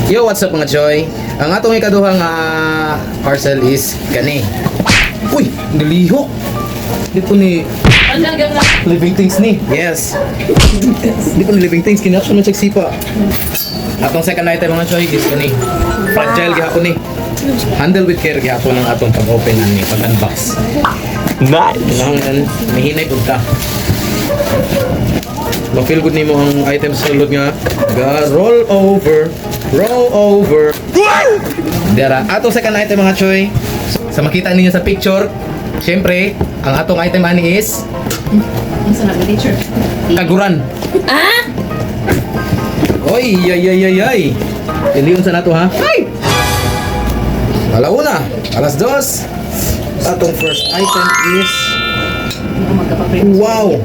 Yo, what's up mga choy? Ang atong ikaduhang parcel is kani. Uy, nilihok. Dito ni living things ni. Yes. Dito ni living things kinapsa man sipa. Atong second item mga choy is kani. Fragile gihapon ni. Handle with care gihapon ang atong pag-open ani, pag-unbox. Nice. Kailangan mahinay pud ka. Ma-feel good nimo ang item sa sulod nga. Roll over. Roll over. Dara, atong second item mga choy. Sa makita ninyo sa picture, syempre, ang atong item ani is kaguran. Ah? Oy, ay. Hindi unsa nato ha? Ay! Alauna, alas 2. Atong first item is wow!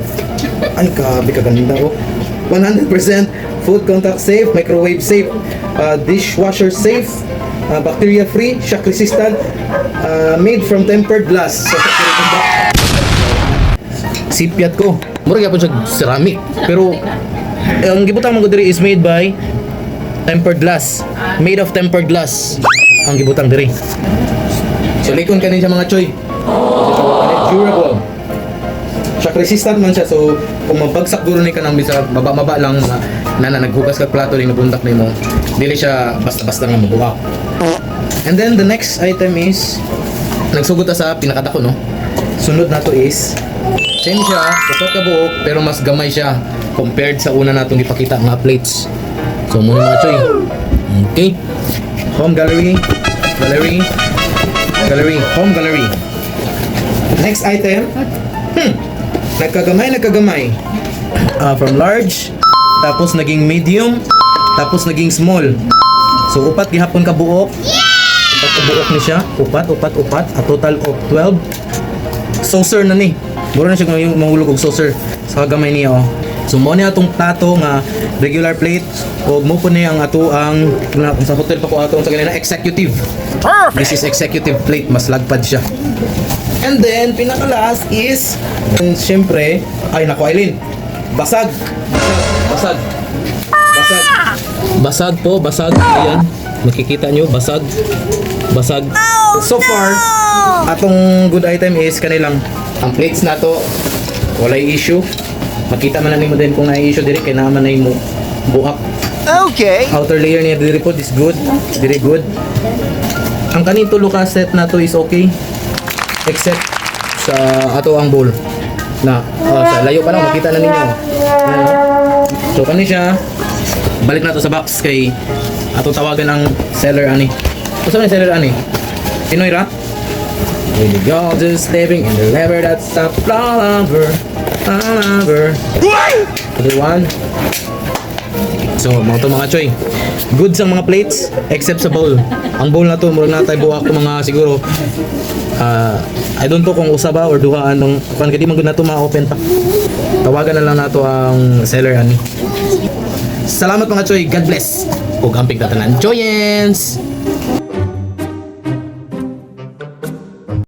Ay, grabe kaganda oh. 100% food contact safe, microwave safe, dishwasher safe, bacteria free, shock resistant, made from tempered glass. So, sipyat ko. Mura gyapon siya ceramic, pero ang gibutang mo diri is made by tempered glass. Made of tempered glass. Ang gibutang diri. So likon kanin siya mga choy. Durable. Shock resistant man siya, so kung mabagsak duro ni ka nang bisa baba lang na naghugas ka plato ning nabundak nimo, dili siya basta-basta nga mabuwak. And then the next item is nagsugod ta sa pinakadako no. Sunod nato is same siya, upat ka buok pero mas gamay siya compared sa una natong ipakita nga plates. So muna mga choy. Okay. Home gallery, home gallery. Next item. Nagkagamay. From large, tapos naging medium, tapos naging small. So upat gihapon ka buok. Upat ka buok ni siya. Upat. A total of 12. Saucer na ni. Mura na siya kung mahulog og saucer sa gamay niya oh. So mo ni atong plato nga regular plate o mo po ni ang ato ang sa hotel pa ko atong sa ganina executive. Perfect. This is executive plate, mas lagpad siya. And then pinaka-last is syempre ay nako Aileen. Basag. Ayan. Makikita nyo, basag. So far, atong good item is kanilang ang plates na to walay issue. Makita man namin mo din kung na-issue diri kay naman na mo buhak. Okay. Outer layer niya diri po is good, very good. Ang kanito luka set na to is okay except sa ato ang bowl na sa layo pa lang makita na ninyo. So kani siya balik na to sa box kay ato tawagan ang seller ani. Usa man seller ani? Pinoy ra? When you're just living in the river that's a flower. Other one. So, mga choy. Good sa mga plates except sa bowl. Ang bowl na to, murag na tayo buwak to mga siguro I don't know kung usa ba or duhaan nung kung kadi man gud na to ma-open pa. Tawagan na lang nato ang seller ani. Salamat mga choy. God bless. Ug amping tatanan. Joyens.